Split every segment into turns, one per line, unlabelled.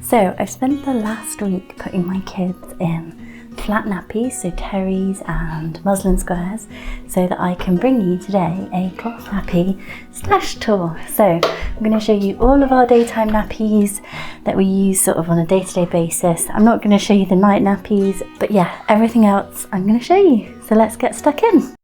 So I've spent the last week putting my kids in flat nappies, so Terries and muslin squares, so that I can bring you today a cloth nappy stash tour. So I'm going to show you all of our daytime nappies that we use sort of on a day-to-day basis. I'm not going to show you the night nappies, but yeah, everything else I'm going to show you. So let's get stuck in.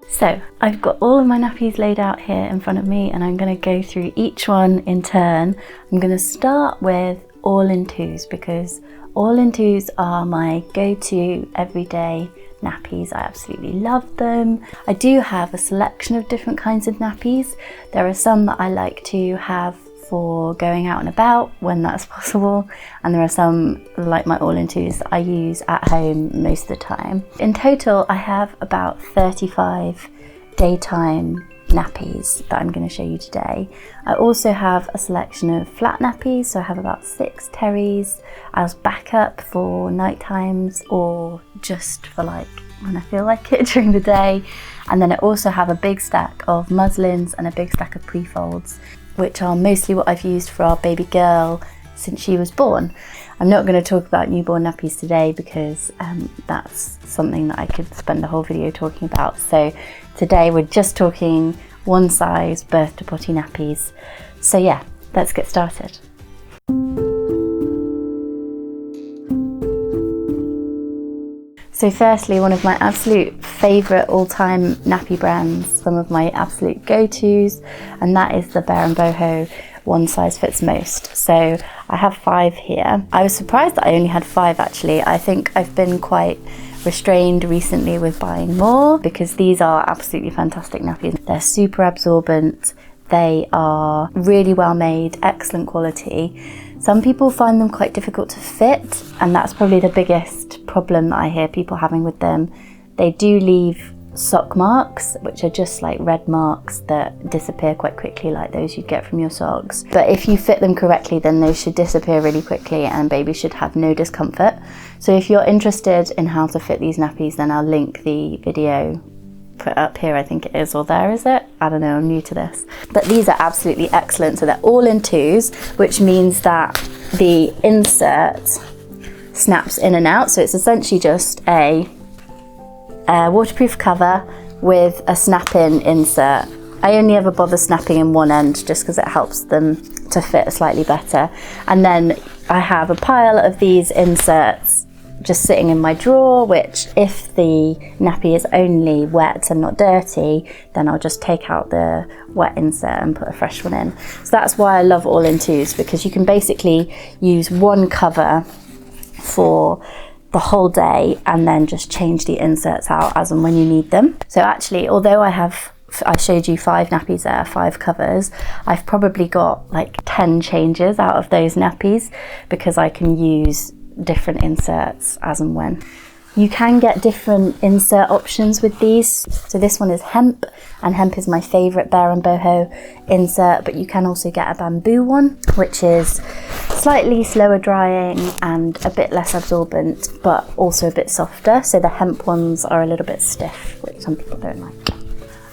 So I've got all of my nappies laid out here in front of me, and I'm going to go through each one in turn. I'm going to start with all-in-twos because all-in-twos are my go-to everyday nappies. I absolutely love them. I do have a selection of different kinds of nappies. There are some that I like to have for going out and about when that's possible, and there are some, like my all-in-twos, that I use at home most of the time. In total I have about 35 daytime nappies that I'm going to show you today. I also have a selection of flat nappies, so I have about 6 Terries as backup for night times or just for like when I feel like it during the day. And then I also have a big stack of muslins and a big stack of prefolds, which are mostly what I've used for our baby girl since she was born. I'm not going to talk about newborn nappies today because that's something that I could spend the whole video talking about. So today we're just talking one size birth to potty nappies. So yeah, let's get started. So firstly, one of my absolute favourite all-time nappy brands, some of my absolute go-tos, and that is the Bear & Boho One Size Fits Most. So I have 5 here. I was surprised that I only had 5 actually. I think I've been quite restrained recently with buying more because these are absolutely fantastic nappies. They're super absorbent, they are really well made, excellent quality. Some people find them quite difficult to fit, and that's probably the biggest problem that I hear people having with them. They do leave sock marks, which are just like red marks that disappear quite quickly, like those you'd get from your socks. But if you fit them correctly, then those should disappear really quickly and baby should have no discomfort. So if you're interested in how to fit these nappies, then I'll link the video put up here, I think it is, or there, is it? I don't know, I'm new to this. But these are absolutely excellent. So they're all in twos, which means that the insert snaps in and out. So it's essentially just a waterproof cover with a snap-in insert. I only ever bother snapping in one end just because it helps them to fit slightly better. And then I have a pile of these inserts just sitting in my drawer, which if the nappy is only wet and not dirty, then I'll just take out the wet insert and put a fresh one in. So that's why I love all-in-twos, because you can basically use one cover for the whole day and then just change the inserts out as and when you need them. So actually, although I showed you 5 nappies there, 5 covers, I've probably got like 10 changes out of those nappies because I can use different inserts as and when. You can get different insert options with these. So this one is hemp, and hemp is my favourite Bear & Boho insert, but you can also get a bamboo one, which is slightly slower drying and a bit less absorbent, but also a bit softer. So the hemp ones are a little bit stiff, which some people don't like.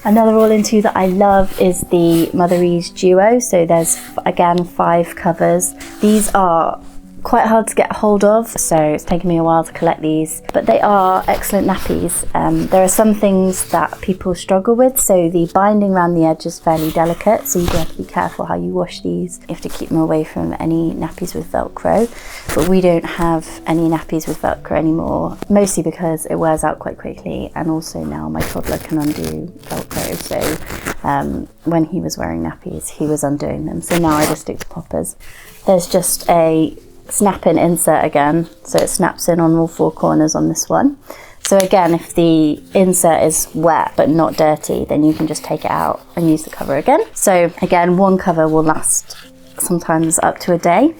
Another all-in-two that I love is the Motheries Duo. So there's, again, 5 covers. These are quite hard to get hold of, so it's taken me a while to collect these, but they are excellent nappies. There are some things that people struggle with, so the binding around the edge is fairly delicate, so you do have to be careful how you wash these. You have to keep them away from any nappies with Velcro, but we don't have any nappies with Velcro anymore, mostly because it wears out quite quickly, and also now my toddler can undo Velcro, so when he was wearing nappies he was undoing them, so now I just stick to poppers. There's just a snap-in insert again, so it snaps in on all 4 corners on this one. So again, if the insert is wet but not dirty, then you can just take it out and use the cover again. So again, one cover will last sometimes up to a day,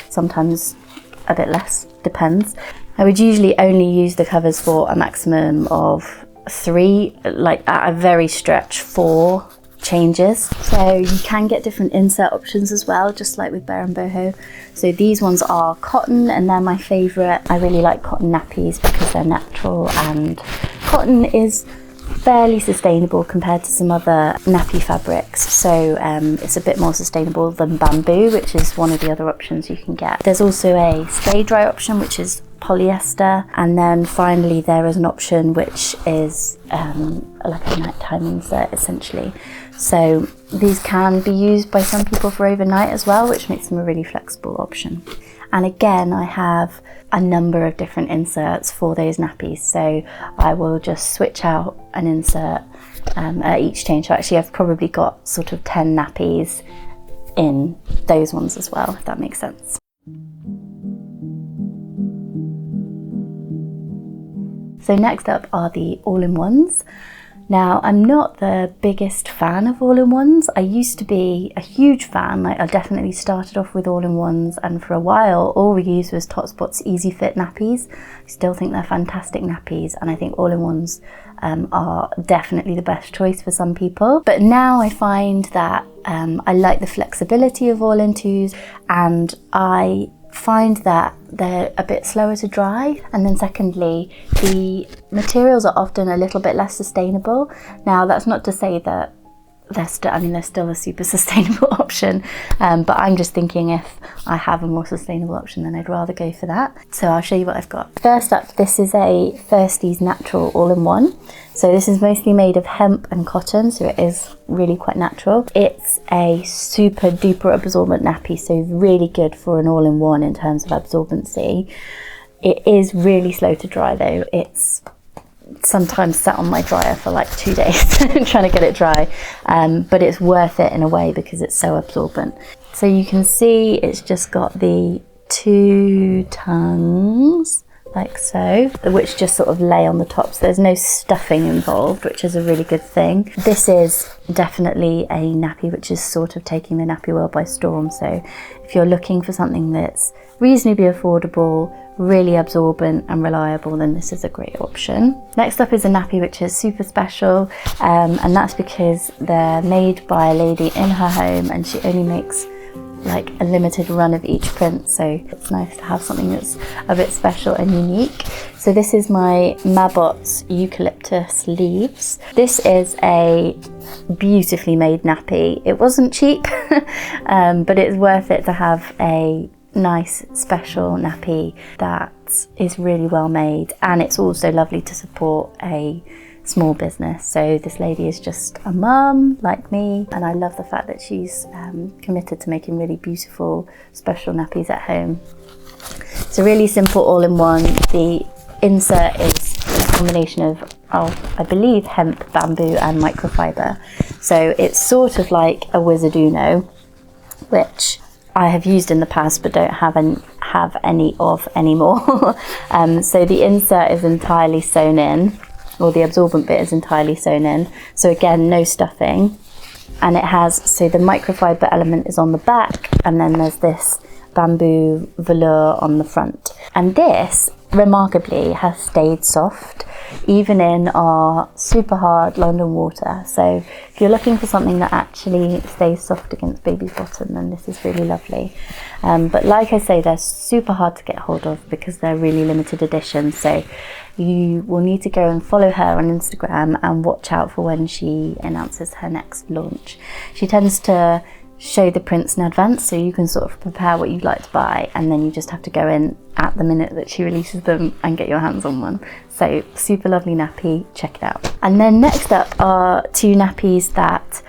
sometimes a bit less, depends. I would usually only use the covers for a maximum of 3, like at a very stretch 4 changes. So you can get different insert options as well, just like with Bear & Boho. So these ones are cotton, and they're my favourite. I really like cotton nappies because they're natural, and cotton is fairly sustainable compared to some other nappy fabrics. So it's a bit more sustainable than bamboo, which is one of the other options you can get. There's also a stay dry option, which is polyester, and then finally there is an option which is like a nighttime insert essentially. So these can be used by some people for overnight as well, which makes them a really flexible option. And again, I have a number of different inserts for those nappies, so I will just switch out an insert at each change. So actually I've probably got sort of 10 nappies in those ones as well, if that makes sense. So next up are the all-in-ones. Now, I'm not the biggest fan of all-in-ones. I used to be a huge fan. Like, I definitely started off with all-in-ones, and for a while all we used was Totspot's Easy Fit nappies. I still think they're fantastic nappies, and I think all-in-ones are definitely the best choice for some people. But now I find that I like the flexibility of all-in-twos, and I find that they're a bit slower to dry, and then secondly, the materials are often a little bit less sustainable. Now, that's not to say that they're still a super sustainable option, but I'm just thinking if I have a more sustainable option, then I'd rather go for that. So I'll show you what I've got. First up, this is a Thirsties Natural all-in-one. So this is mostly made of hemp and cotton, so it is really quite natural. It's a super duper absorbent nappy, so really good for an all-in-one in terms of absorbency. It is really slow to dry though. It's sometimes sat on my dryer for like 2 days trying to get it dry, but it's worth it in a way because it's so absorbent. So you can see it's just got the 2 tongues like so, which just sort of lay on the top, so there's no stuffing involved, which is a really good thing. This is definitely a nappy which is sort of taking the nappy world by storm, so if you're looking for something that's reasonably affordable, really absorbent and reliable, then this is a great option. Next up is a nappy which is super special, and that's because they're made by a lady in her home and she only makes like a limited run of each print, so it's nice to have something that's a bit special and unique. So this is my Mabot's Eucalyptus Leaves. This is a beautifully made nappy. It wasn't cheap, but it's worth it to have a nice special nappy that is really well made, and it's also lovely to support a small business. So this lady is just a mum like me, and I love the fact that she's committed to making really beautiful special nappies at home. It's a really simple all-in-one. The insert is a combination of I believe hemp, bamboo and microfiber, so it's sort of like a Wizard Uno, which I have used in the past but don't have any of anymore. So the insert is entirely sewn in, or the absorbent bit is entirely sewn in, so again, no stuffing. And it has, so the microfiber element is on the back, and then there's this bamboo velour on the front. And this, remarkably, has stayed soft, even in our super hard London water. So if you're looking for something that actually stays soft against baby's bottom, then this is really lovely. But like I say, they're super hard to get hold of because they're really limited edition. So you will need to go and follow her on Instagram and watch out for when she announces her next launch. She tends to show the prints in advance, so you can sort of prepare what you'd like to buy, and then you just have to go in at the minute that she releases them and get your hands on one. So super lovely nappy, check it out. And then next up are 2 nappies that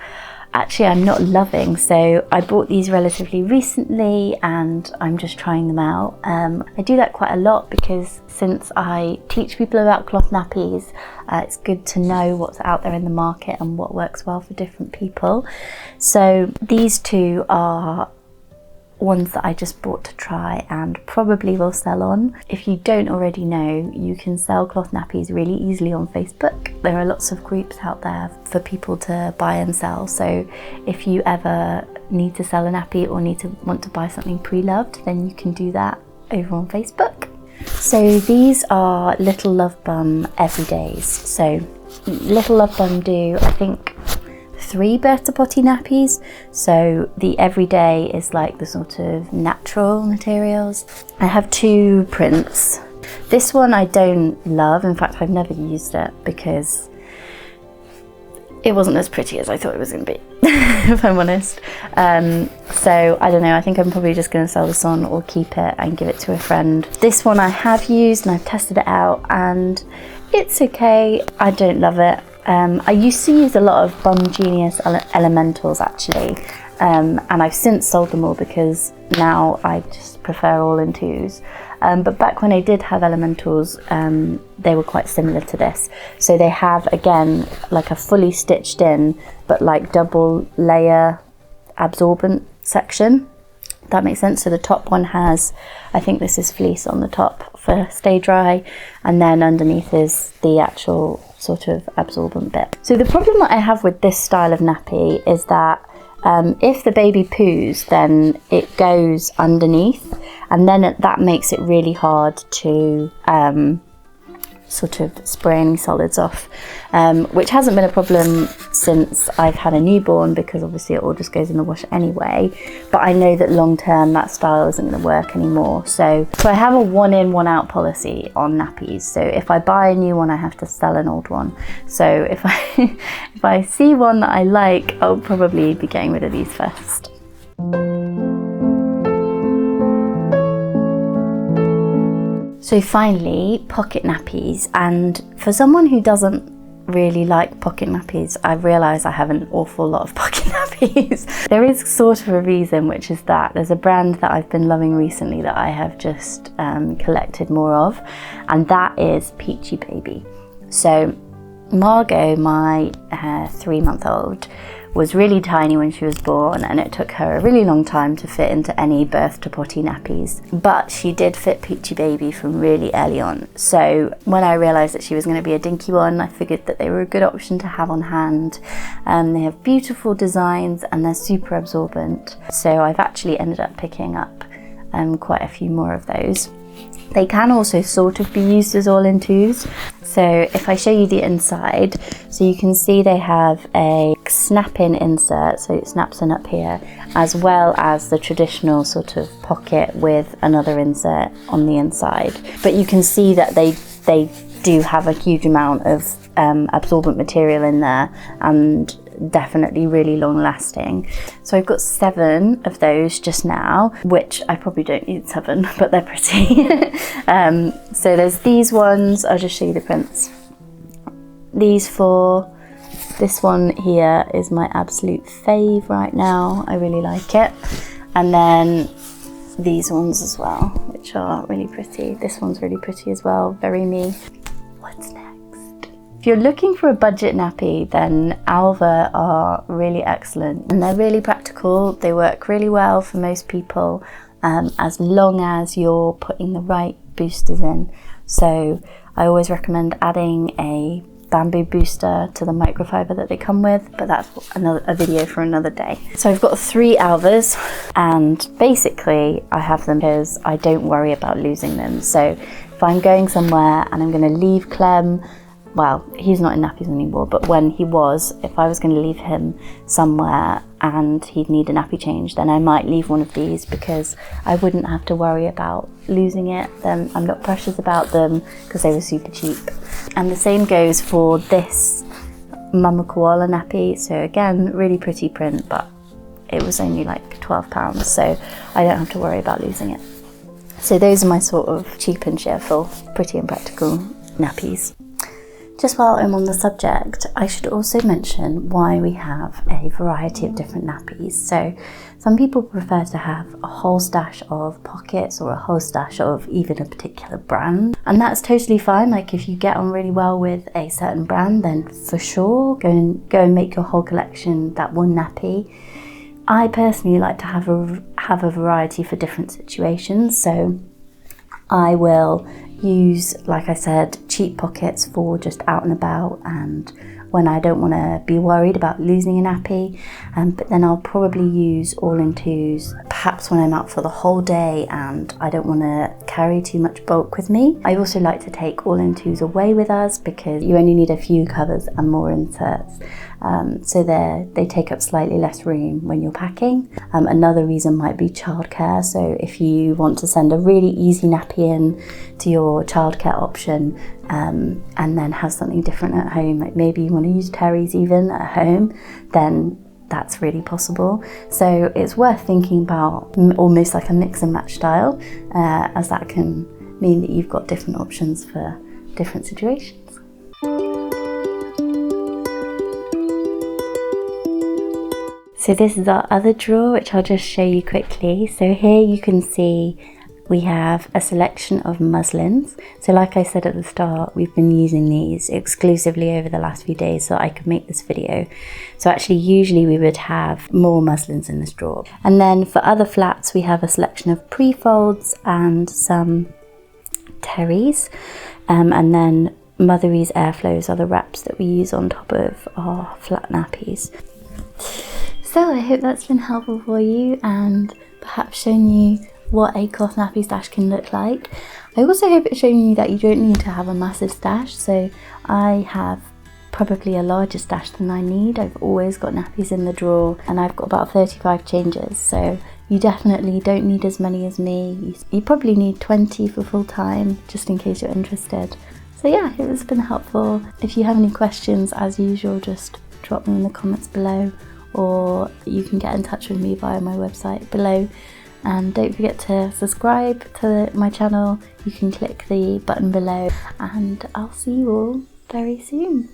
actually I'm not loving. So I bought these relatively recently and I'm just trying them out. I do that quite a lot because since I teach people about cloth nappies, it's good to know what's out there in the market and what works well for different people. So these 2 are ones that I just bought to try and probably will sell on. If you don't already know, you can sell cloth nappies really easily on Facebook. There are lots of groups out there for people to buy and sell, so if you ever need to sell a nappy or want to buy something pre-loved, then you can do that over on Facebook. So these are Little Love Bum Everydays. So Little Love Bum do, I think, 3 Berta Potty nappies. So the everyday is like the sort of natural materials. I have 2 prints. This one I don't love, in fact I've never used it because it wasn't as pretty as I thought it was going to be, if I'm honest. So I don't know, I think I'm probably just going to sell this on or keep it and give it to a friend. This one I have used and I've tested it out and it's okay. I don't love it. I used to use a lot of Bum Genius Elementals actually, and I've since sold them all because now I just prefer all in twos. But back when I did have Elementals, they were quite similar to this. So they have, again, like a fully stitched in, but like double layer absorbent section. That makes sense. So the top one has, I think this is fleece on the top for stay dry, and then underneath is the actual sort of absorbent bit. So the problem that I have with this style of nappy is that if the baby poos, then it goes underneath, and then that makes it really hard to sort of spray any solids off, which hasn't been a problem since I've had a newborn, because obviously it all just goes in the wash anyway. But I know that long term that style isn't going to work anymore. So I have a 1 in 1 out policy on nappies. So if I buy a new one, I have to sell an old one. So if I see one that I like, I'll probably be getting rid of these first. So finally, pocket nappies, and for someone who doesn't really like pocket nappies, I realise I have an awful lot of pocket nappies. There is sort of a reason, which is that there's a brand that I've been loving recently that I have just collected more of, and that is Peachy Baby. So Margot, my 3-month-old, was really tiny when she was born, and it took her a really long time to fit into any birth to potty nappies, but she did fit Peachy Baby from really early on. So when I realised that she was going to be a dinky one, I figured that they were a good option to have on hand. They have beautiful designs and they're super absorbent, so I've actually ended up picking up quite a few more of those. They can also sort of be used as all in twos. So if I show you the inside, so you can see they have a snap-in insert, so it snaps in up here, as well as the traditional sort of pocket with another insert on the inside. But you can see that they do have a huge amount of absorbent material in there, and definitely really long lasting. So I've got 7 of those just now, which I probably don't need 7, but they're pretty. So there's these ones, I'll just show you the prints. These 4, this one here is my absolute fave right now, I really like it. And then these ones as well, which are really pretty. This one's really pretty as well, very me. What's next? If you're looking for a budget nappy, then Alva are really excellent, and they're really practical. They work really well for most people, as long as you're putting the right boosters in. So I always recommend adding a bamboo booster to the microfiber that they come with, but that's a video for another day. So I've got 3 Alvas, and basically I have them because I don't worry about losing them. So if I'm going somewhere and I'm going to leave Clem, well, he's not in nappies anymore, but when he was, if I was going to leave him somewhere and he'd need a nappy change, then I might leave one of these because I wouldn't have to worry about losing it. Then I'm not precious about them because they were super cheap. And the same goes for this Mama Koala nappy. So again, really pretty print, but it was only like £12, so I don't have to worry about losing it. So those are my sort of cheap and cheerful, pretty and practical nappies. Just while I'm on the subject, I should also mention why we have a variety of different nappies. So some people prefer to have a whole stash of pockets or a whole stash of even a particular brand. And that's totally fine. Like if you get on really well with a certain brand, then for sure, go and make your whole collection that one nappy. I personally like to have a variety for different situations. So I will use, like I said, cheap pockets for just out and about and when I don't want to be worried about losing a nappy, but then I'll probably use all in twos, perhaps when I'm out for the whole day and I don't want to carry too much bulk with me. I also like to take all-in-twos away with us because you only need a few covers and more inserts. So they take up slightly less room when you're packing. Another reason might be childcare. So if you want to send a really easy nappy in to your childcare option and then have something different at home, like maybe you want to use Terries even at home, then that's really possible. So it's worth thinking about almost like a mix and match style, as that can mean that you've got different options for different situations. So this is our other drawer, which I'll just show you quickly. So here you can see we have a selection of muslins. So like I said at the start, we've been using these exclusively over the last few days so I could make this video. So actually usually we would have more muslins in this drawer. And then for other flats, we have a selection of prefolds and some Terries. And then Motherie's Airflows are the wraps that we use on top of our flat nappies. So I hope that's been helpful for you and perhaps shown you what a cloth nappy stash can look like. I also hope it's shown you that you don't need to have a massive stash. So I have probably a larger stash than I need. I've always got nappies in the drawer and I've got about 35 changes. So you definitely don't need as many as me. You probably need 20 for full time, just in case you're interested. So yeah, I hope it's been helpful. If you have any questions, as usual, just drop them in the comments below, or you can get in touch with me via my website below. And don't forget to subscribe to my channel. You can click the button below and I'll see you all very soon.